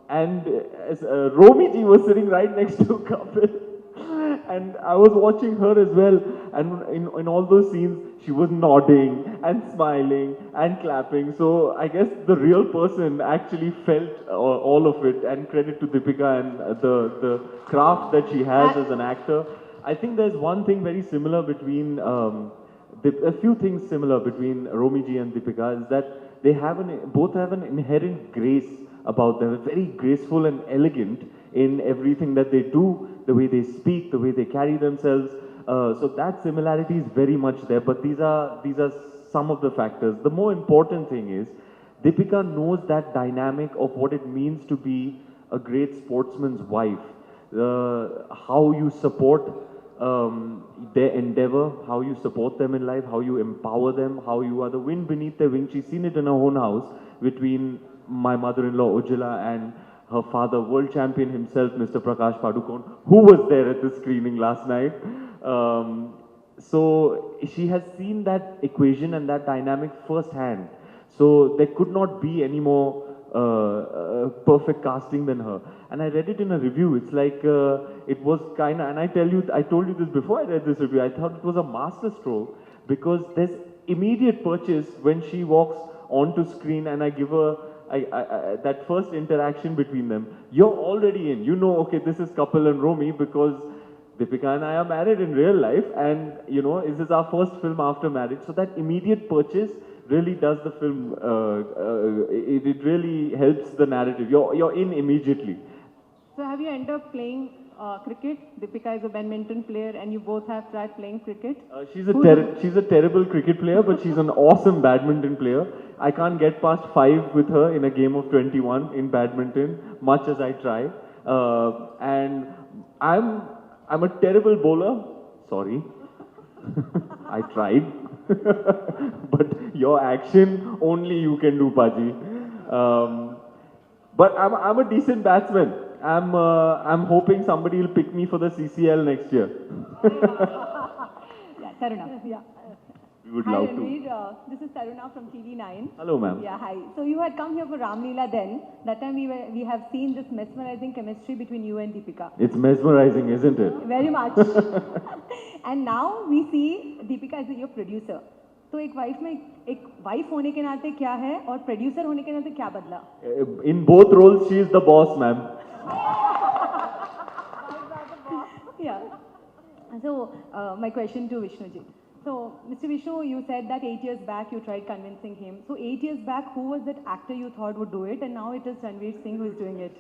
And as Romi ji was sitting right next to Kapil. And I was watching her as well, and in all those scenes, she was nodding and smiling and clapping. So I guess the real person actually felt all of it, and credit to Deepika and the craft that she has as an actor. I think there's one thing very similar between, a few things similar between Romi ji and Deepika is that they both have an inherent grace about them, very graceful and elegant in everything that they do, the way they speak, the way they carry themselves. So that similarity is very much there, but these are some of the factors. The more important thing is, Deepika knows that dynamic of what it means to be a great sportsman's wife, how you support their endeavor, how you support them in life, how you empower them, how you are the wind beneath their wing. She's seen it in her own house between my mother-in-law Ujjwala and her father, world champion himself, Mr. Prakash Padukone, who was there at the screening last night. So she has seen that equation and that dynamic firsthand. So there could not be any more perfect casting than her. And I read it in a review. It's like it was kind of, and I told you this before I read this review. I thought it was a master stroke because there's immediate purchase when she walks onto screen, and I give her that first interaction between them. You're already in. You know, okay, this is Kapil and Romi because Deepika and I are married in real life, and you know, this is our first film after marriage. So that immediate purchase really does the film. It really helps the narrative. You're in immediately. So have you ended up playing cricket? Deepika is a badminton player, and you both have tried playing cricket. She's a terrible cricket player, but she's an awesome badminton player. I can't get past 5 with her in a game of 21 in badminton, much as I try. And I'm a terrible bowler. Sorry, I tried. But your action only you can do, Paji. But I'm a decent batsman. I'm hoping somebody will pick me for the CCL next year. Yeah, Taruna. Yeah. We would Hi, love to. Ranveer. This is Taruna from TV9. Hello, ma'am. Yeah, hi. So you had come here for Ramleela then. That time we have seen this mesmerizing chemistry between you and Deepika. It's mesmerizing, isn't it? Very much. And now we see Deepika as your producer. तो एक wife होने के नाते क्या है और producer होने के नाते क्या बदला? In both roles, she is the boss, ma'am. Yeah. So my question to Vishnu ji. So Mr. Vishnu, you said that 8 years back you tried convincing him. So 8 years back, who was that actor you thought would do it, and now it is Ranveer Singh who is doing it?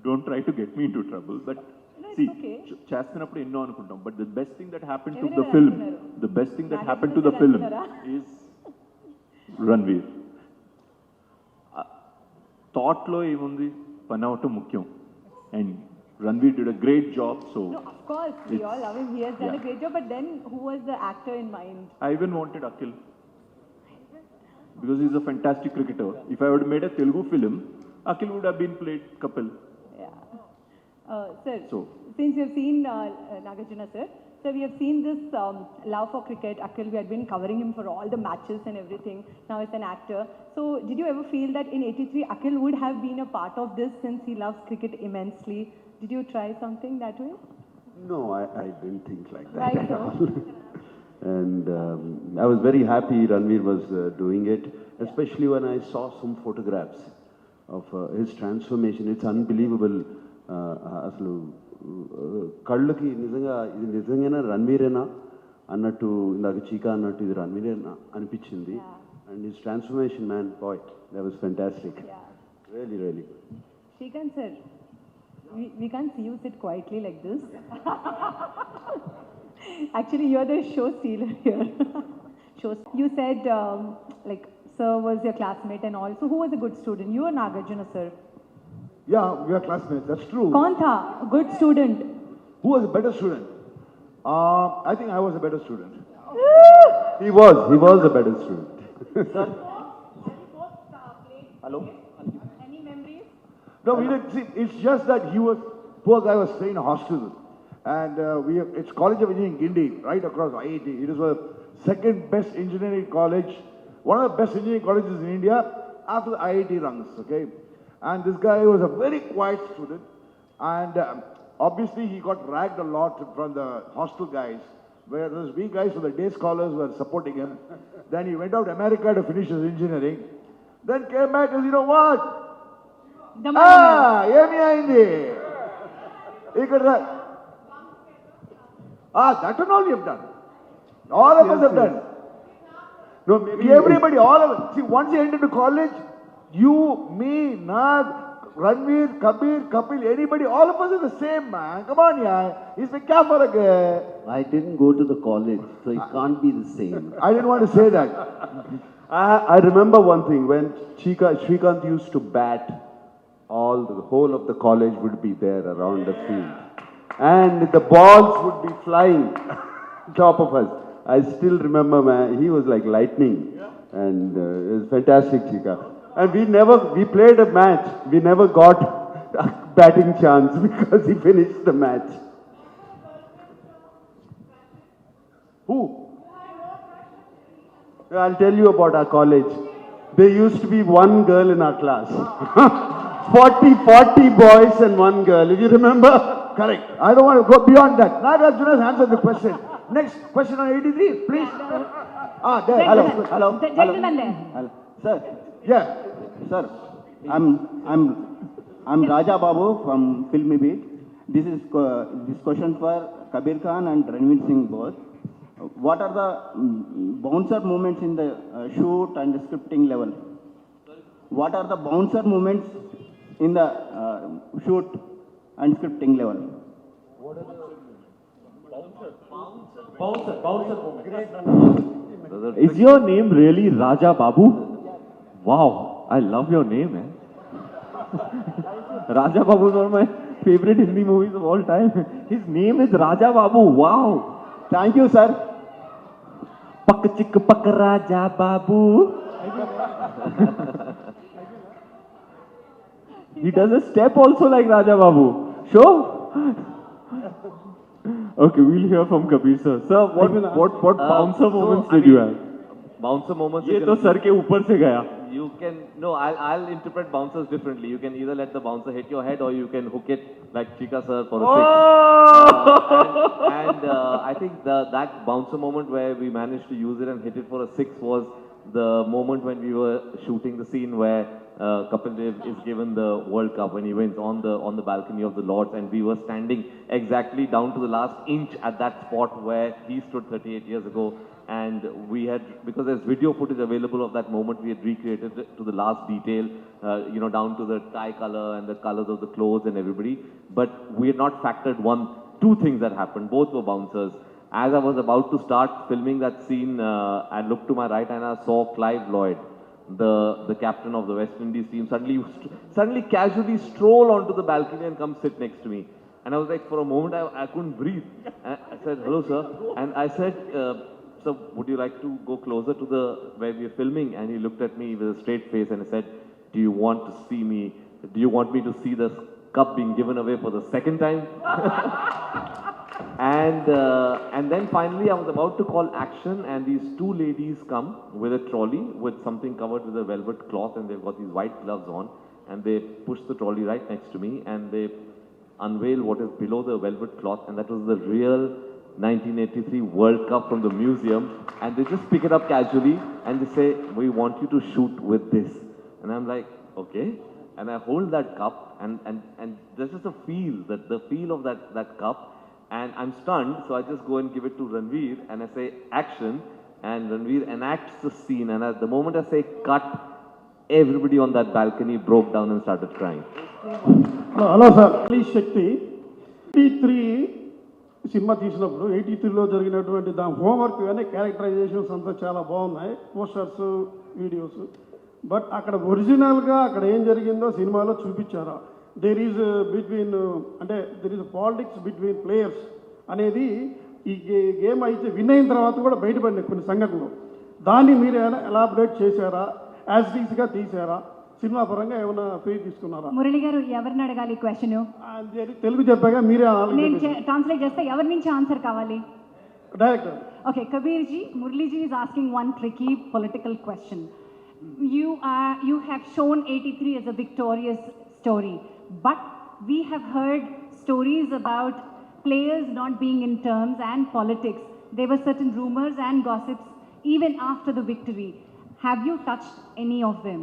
Don't try to get me into trouble, but No, it's see, okay. చేస్తున్నప్పుడు ఎన్నో అనుకుంటాం, but the best thing that happened to the ఎవరెవరు film, అంటున్నారు? the best thing that Nageswara happened to the గారు film అంటున్నారా? is Ranveer. థాట్లో ఏముంది, పని అవటం ముఖ్యం, and Ranveer did a great job. So No, of course, we all love him. He has done a yeah. great job. But then, who was the actor in mind? I even wanted Akhil because he's a fantastic cricketer. If I would have made a Telugu film, Akhil would have been played Kapil. Yeah. Sir, So- since you have seen Nagarjuna sir, so we have seen this love for cricket. Akhil, we had been covering him for all the matches and everything. Now as an actor. So did you ever feel that in 83 Akhil would have been a part of this since he loves cricket immensely? Did you try something that way? No, I didn't think like that Right, at so? all. And I was very happy Ranveer was doing it, especially when I saw some photographs of his transformation. It's unbelievable. అసలు కళ్ళకి నిజంగా ఇది నిజంగానే రణ్వీరేనా అన్నట్టు, ఇందాక చీకా అన్నట్టు ఇది రణ్వీరేనా అనిపించింది. And his transformation, man, boy, that was fantastic. Really, really good. Shrikant sir, we can't see you sit quietly like this. Actually, you're the show stealer here. You said, like, sir was your classmate and all. So who was a good student? You or Nagarjuna sir? Yeah, we are classmates. That's true. Kaun tha? Good student. Who was a better student? I think I was a better student. He was a better student. Hello? Any memories? No, we didn't see. It's just that poor guy was staying in a hostel. And it's College of Engineering, Guindy, right across IIT. It is the second best engineering college, one of the best engineering colleges in India after the IIT rungs, okay? And this guy was a very quiet student. And obviously he got ragged a lot from the hostel guys, where we guys from the day scholars were supporting him. Then he went out to America to finish his engineering. Then came back and you know what? Emi Aindi. That and all we have done. All of us have done. No, maybe everybody, all of us. See, once you enter into college, you, me, Nag, Ranveer, Kabir, Kapil, anybody, all of us are the same, man. Come on, yeah. He's the kya. I didn't go to the college, so it can't be the same. I didn't want to say that. I remember one thing, when Shrikant used to bat, the whole of the college would be there around the field. And the balls would be flying top of us. I still remember, man, he was like lightning. And it was fantastic, Chika. And we played a match. We never got a batting chance because he finished the match. Who? I'll tell you about our college. There used to be one girl in our class. 40 boys and one girl. If you remember? Correct. I don't want to go beyond that. Nagarjuna has answered the question. Next question on 83, please. There. Hello. Gentleman there. Hello. Sir. Yeah. Sir, I'm Raja Babu from Filmy Beat. This question for Kabir Khan and Ranveer Singh both. What are the bouncer moments in the shoot and the scripting level? What are the bouncer moments in the shoot and scripting level? What are the bouncer? Is your name really Raja Babu? Wow, I love your name, man. Raja Babu is one of my favorite Hindi movies of all time. His name is Raja Babu. Wow. Thank you, sir. Pak chik pak Raja Babu. He does a step also like Raja Babu. Sure? Okay, we'll hear from Kabir sir. Sir, what bouncer moments did you have? Bouncer moments. ये तो sir के ऊपर से गया. You can, no, I'll interpret bouncers differently. You can either let the bouncer hit your head or you can hook it like Chika sir for a six. I think that bouncer moment where we managed to use it and hit it for a six was the moment when we were shooting the scene where Kapil Dev is given the World Cup when he wins on the balcony of the Lords, and we were standing exactly down to the last inch at that spot where he stood 38 years ago. And we had, because there's video footage available of that moment, we had recreated it to the last detail, down to the tie color and the colors of the clothes and everybody. But we had not factored two things that happened. Both were bouncers. As I was about to start filming that scene, I looked to my right and I saw Clive Lloyd, the captain of the West Indies team, suddenly casually stroll onto the balcony and come sit next to me. And I was like, for a moment, I couldn't breathe. I said, hello, sir. And I said, so would you like to go closer to where we are filming? And he looked at me with a straight face and he said, do you want me to see the cup being given away for the second time? And then finally I was about to call action, and these two ladies come with a trolley with something covered with a velvet cloth, and they've got these white gloves on, and they push the trolley right next to me and they unveil what is below the velvet cloth, and that was the real 1983 World Cup from the museum, and they just pick it up casually and they say, we want you to shoot with this. And I'm like, okay. And I hold that cup and there's just a feel, the feel of that cup, and I'm stunned, so I just go and give it to Ranveer and I say action, and Ranveer enacts the scene, and at the moment I say cut, everybody on that balcony broke down and started crying. Hello sir, please Shakti. 83 cinema తీసినప్పుడు 83లో జరిగినటువంటి దాని homework కానీ characterisations అంతా చాలా బాగున్నాయి, posters videos. But అక్కడ ఒరిజినల్గా అక్కడ ఏం జరిగిందో సినిమాలో చూపించారా? There is politics between players అనేది ఈ గేమ్ అయితే విన్ అయిన తర్వాత కూడా బయటపడినాయి కొన్ని సంఘటనలు. దాన్ని మీరు ఏమైనా ఎలాబరేట్ చేశారా, యాజ్ టీస్గా తీసారా, సినిమా పరంగా ఏమైనా ఫ్రీ తీసుకున్నారా? మురళి గారు ఎవరిని అడగాలి క్వశ్చన్? తెలుగు చెప్పాగా మీరే నేను ట్రాన్స్లేట్ చేస్తే ఎవరి నుంచి ఆన్సర్ కావాలి? Director. Okay, Kabir ji, Murli ji is asking one tricky political question. You have shown 83 as a victorious story, but we have heard stories about players not being in terms and politics. There were certain rumors and gossips even after the victory. Have you touched any of them?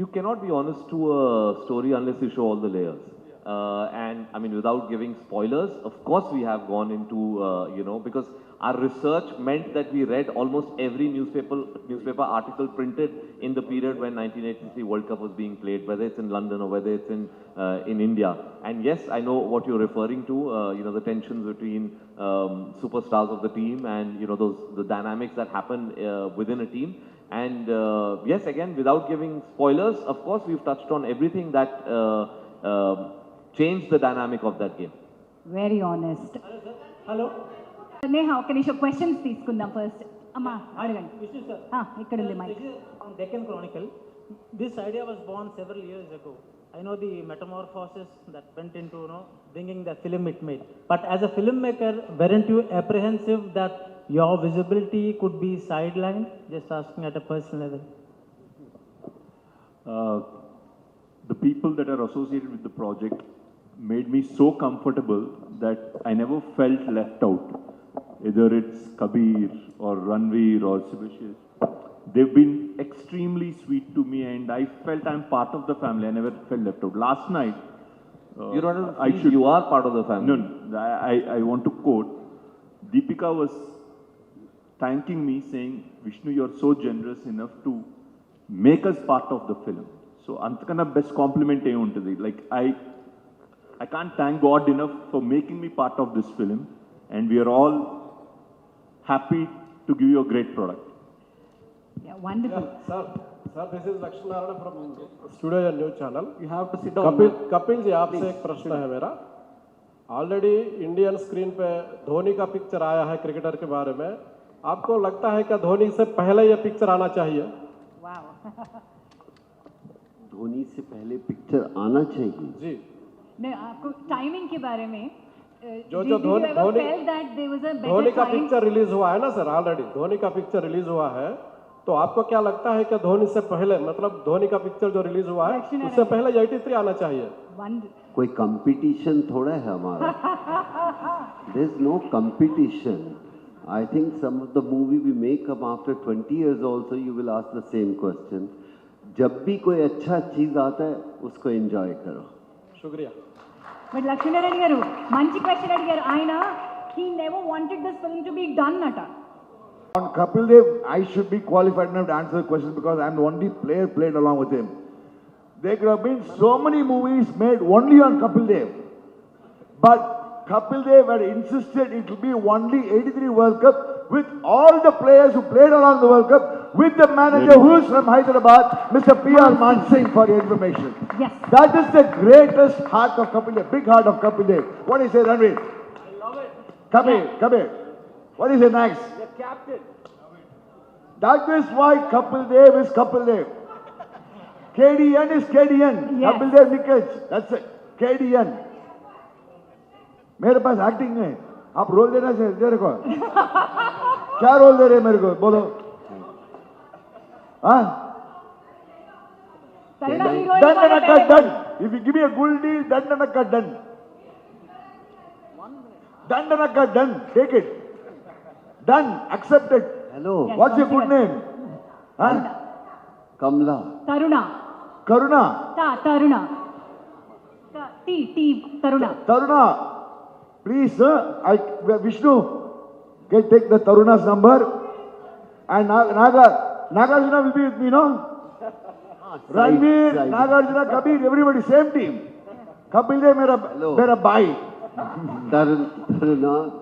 You cannot be honest to a story unless you show all the layers. And I mean, without giving spoilers, of course we have gone into, because our research meant that we read almost every newspaper article printed in the period when 1983 World Cup was being played, whether it's in London or whether it's in India. And yes, I know what you're referring to, the tensions between superstars of the team and, the dynamics that happen within a team. And yes, again, without giving spoilers, of course, we've touched on everything that changed the dynamic of that game. Very honest. Hello. Neha, ఒక నిమిషం questions తీసుకుందాం first. అమ్మా అడగండి. Vishnu sir. ఇక్కడ ఉంది mic. This is on Deccan Chronicle. This idea was born several years ago. I know the metamorphosis that went into bringing the film it made. But as a filmmaker, weren't you apprehensive that your visibility could be sidelined? Just asking at a personal level. The people that are associated with the project made me so comfortable that I never felt left out. Either it's Kabir or Ranveer or Subhashis. They've been extremely sweet to me and I felt I'm part of the family. I never felt left out. Last night, You are part of the family. No, I want to quote. Deepika was thanking me saying, Vishnu, you're so generous enough to make us part of the film. So, antakana best compliment e untadi. Like, I can't thank God enough for making me part of this film. And we are all happy to give you a great product. Yeah, wonderful. Yeah, sir, this is Lakshmi Narayana from Studio and News Channel. You have to sit down. Kapil ji, आपसे एक प्रश्न है मेरा. Already Indian screen पे धोनी का picture आया है cricketer के बारे में. आपको लगता है कि धोनी से पहले ये पिक्चर आना चाहिए? धोनी से पहले पिक्चर आना चाहिए जी. नहीं, आपको टाइमिंग के बारे में जो धोनी का पिक्चर रिलीज हुआ है ना सर, ऑलरेडी धोनी का पिक्चर रिलीज हुआ है, तो आपको क्या लगता है कि धोनी से पहले, मतलब धोनी का पिक्चर जो रिलीज हुआ है उससे पहले 83 आना चाहिए? कोई कंपटीशन थोड़ा है हमारा. There is no competition. I think some of the movie we make up after 20 years also you will ask the same question. जब भी कोई अच्छा चीज आता है उसको एंजॉय करो. शुक्रिया. But Lakshminarayan garu, manchi question adigaru. Aina, he never wanted this film to be done nata. On Kapil Dev, I should be qualified enough to answer the question because I'm the only player played along with him. There could have been so many movies made only on Kapil Dev. But Kapil Dev had insisted it will be only 83 World Cup with all the players who played along the World Cup, with the manager who is from Hyderabad, Mr. P.R. Mansingh, for your information. Yes. That is the greatest heart of Kapil Dev, big heart of Kapil Dev. What do you say, Ranveer? I love it. Come here. What do you say next? The captain. That is why Kapil Dev is Kapil Dev. KDN is KDN. Yes. Kapil Dev Nikaj. That's it. KDN. मेरे पास acting है, आप role देना चाहिए. दे रहे क्या role दे रहे मेरे को, बोलो. हाँ? Dandanaka done. If you give me a good deal, Dandanaka done. Dandanaka done. Take it. Done. Accepted. Hello. Yes, What's your good name? Huh? Kamla. Taruna. Karuna. Taruna. Taruna. Taruna. Please, sir, Vishnu, take the Taruna's number. And Nagarjuna will be with me, no? Ranveer, Nagarjuna, Kabir, everybody, same team. Kapil Dev, mera bhai. Taruna,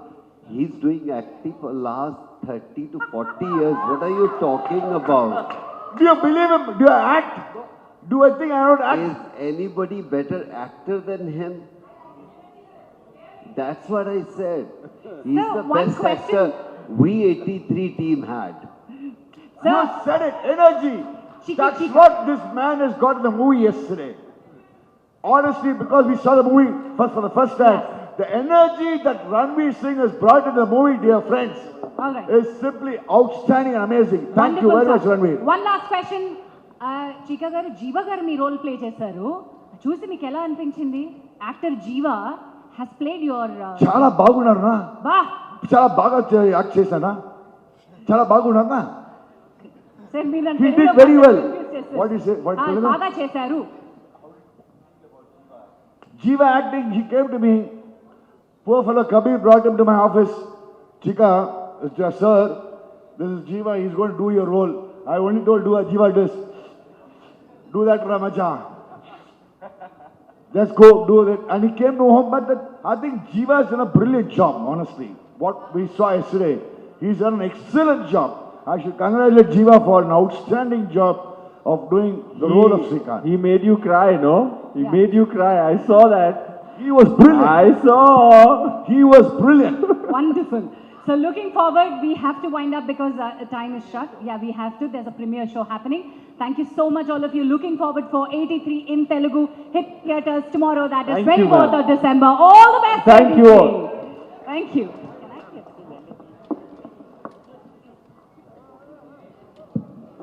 he's doing acting for last 30 to 40 years. What are you talking about? Do you believe him? Do you act? Do I think I don't act? Is anybody better actor than him? That's what I said. He's the best actor we 83 team had. Sir. You said it, energy. That's what this man has got in the movie yesterday. Honestly, because we saw the movie for the first time, the energy that Ranveer Singh has brought into the movie, dear friends, All right. is simply outstanding and amazing. Thank you very much, Ranveer. One last question. చీకా గారు జీవ గారు మీ role play చేశారు చూసి మీకు ఎలా అనిపించింది actor జీవ has played your చాలా బాగున్నారు నా బా చాలా బాగా యాక్ట్ చేశానా చాలా బాగున్నారా సార్ మీరు He did very well. What is it? What Telugu? బాగా చేశారు Jiva acting, he came to me. Poor fellow Kabir brought him to my office. Chika, sir, this is Jiva, he's going to do your role. I only told Jiva this. Do that, Ramacha. Let's go, do that. And he came to home, but I think Jiva has done a brilliant job, honestly. What we saw yesterday, he's done an excellent job. I should congratulate Jiva for an outstanding job of doing the role of Srikant. He made you cry, no? He made you cry. I saw that. He was brilliant. I saw. He was brilliant. Wonderful. So looking forward, we have to wind up because time is short. Yeah, we have to. There's a premiere show happening. Thank you so much, all of you. Looking forward for 83 in Telugu. Hit theatres tomorrow. That is 24th of December. All the best. Thank you all. Thank you.